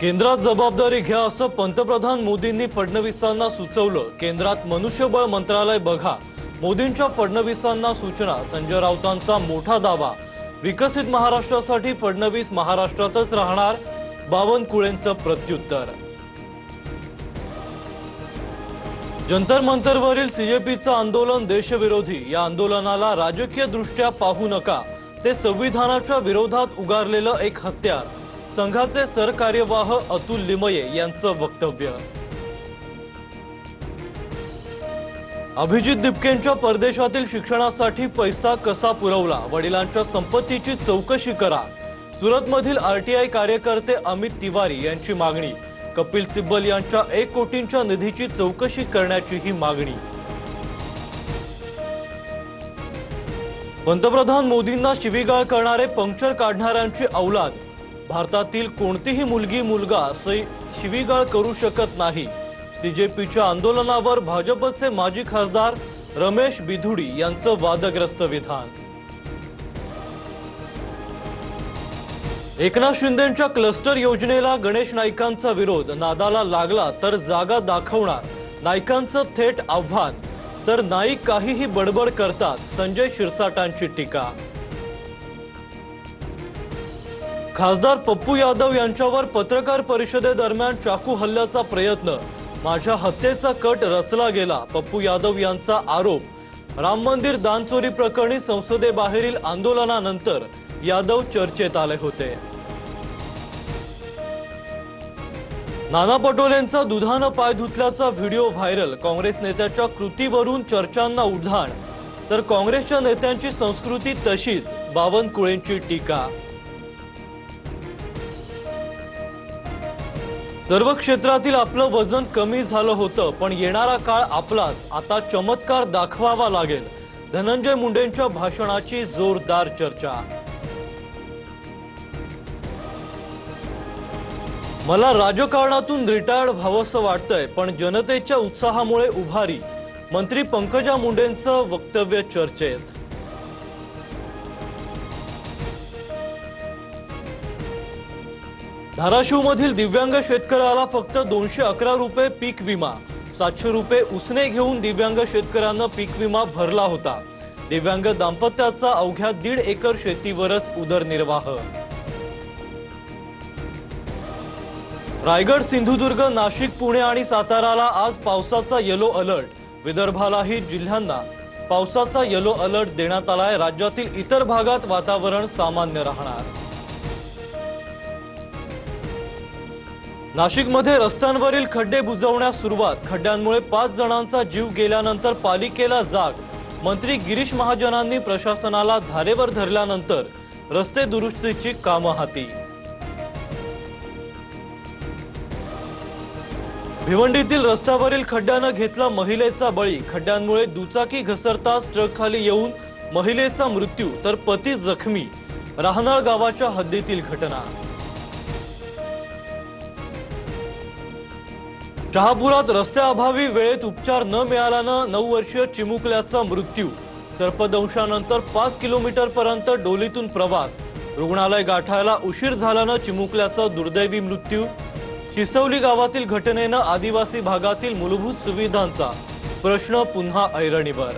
केंद्रात जबाबदारी घ्या असं पंतप्रधान मोदींनी फडणवीसांना सुचवलं। केंद्रात मनुष्यबळ मंत्रालय बघा। मोदींच्या फडणवीसांना सूचना। संजय राऊतांचा मोठा दावा। विकसित महाराष्ट्रासाठी फडणवीस महाराष्ट्रातच राहणार। बावनकुळेंचं प्रत्युत्तर। जंतर मंतरवरील सीजेपीचं आंदोलन देशविरोधी। या आंदोलनाला राजकीय दृष्ट्या पाहू नका। ते संविधानाच्या विरोधात उगारलेलं एक हत्यार। संघाचे सरकार्यवाह अतुल लिमये यांचं वक्तव्य। अभिजित दिपकेंच्या परदेशातील शिक्षणासाठी पैसा कसा पुरवला? वडिलांच्या संपत्तीची चौकशी करा। सुरतमधील आरटीआय कार्यकर्ते अमित तिवारी यांची मागणी। कपिल सिब्बल यांच्या 1 कोटींच्या निधीची चौकशी करण्याची ही मागणी। पंतप्रधान मोदींना शिवीगाळ करणारे पंक्चर काढणाऱ्यांची औलाद। भारतातील कोणतीही मुलगी मुलगा असे शिवीगाळ करू शकत नाही। सीजेपीच्या आंदोलनावर भाजपचे माजी खासदार रमेश बिधुडी यांचं वादग्रस्त विधान। एकनाथ शिंदेंच्या क्लस्टर योजनेला गणेश नाईकांचा विरोध। नादाला लागला तर जागा दाखवणार। नाईकांचं थेट आव्हान। तर नाईक काहीही बडबड करतात। संजय शिरसाटांची टीका। खासदार पप्पू यादव यांच्यावर पत्रकार परिषदेदरम्यान चाकू हल्ल्याचा प्रयत्न। माझ्या हत्येचा कट रचला गेला। पप्पू यादव यांचा आरोप। राम मंदिर दानचोरी प्रकरणी संसदेबाहेरील आंदोलनानंतर यादव चर्चेत आले होते। नाना पटोलेंचा दुधानं पाय धुतल्याचा व्हिडिओ व्हायरल। काँग्रेस नेत्याच्या कृतीवरून चर्चांना उधाण। तर काँग्रेसच्या नेत्यांची संस्कृती तशीच। बावनकुळेंची टीका। सर्व क्षेत्रातील आपलं वजन कमी झालं होतं, पण येणारा काळ आपलाच। आता चमत्कार दाखवावा लागेल। धनंजय मुंडेंच्या भाषणाची जोरदार चर्चा। मला राजकारणातून रिटायर्ड व्हावंसं वाटतंय, पण जनतेच्या उत्साहामुळे उभारी। मंत्री पंकजा मुंडेंचं वक्तव्य चर्चेत। धाराशिवमधील दिव्यांग शेतकऱ्याला फक्त 211 रुपये पीक विमा। 700 रुपये उसने घेऊन दिव्यांग शेतकऱ्यानं पीक विमा भरला होता। दिव्यांग दाम्पत्याचा अवघ्या 1.5 एकर शेतीवरच उदरनिर्वाह। रायगड, सिंधुदुर्ग, नाशिक, पुणे आणि साताराला आज पावसाचा येलो अलर्ट। विदर्भालाही जिल्ह्यांना पावसाचा येलो अलर्ट देण्यात आलाय। राज्यातील इतर भागात वातावरण सामान्य राहणार। नाशिकमध्ये रस्त्यांवरील खड्डे बुजवण्यास सुरुवात। खड्ड्यांमुळे 5 जणांचा जीव गेल्यानंतर पालिकेला जाग। मंत्री गिरीश महाजनांनी प्रशासनाला धारेवर धरल्यानंतर रस्ते दुरुस्तीची कामं हाती। भिवंडीतील रस्त्यावरील खड्ड्यानं घेतला महिलेचा बळी। खड्ड्यांमुळे दुचाकी घसरताच ट्रकखाली येऊन महिलेचा मृत्यू तर पती जखमी। राहनाळ गावाच्या हद्दीतील घटना। शहापुरात रस्त्याअभावी वेळेत उपचार न मिळाल्यानं 9 वर्षीय चिमुकल्याचा मृत्यू। सर्पदंशानंतर 5 किलोमीटरपर्यंत डोलीतून प्रवास। रुग्णालय गाठायला उशीर झाल्यानं चिमुकल्याचा दुर्दैवी मृत्यू। शिसवली गावातील घटनेनं आदिवासी भागातील मूलभूत सुविधांचा प्रश्न पुन्हा ऐरणीवर।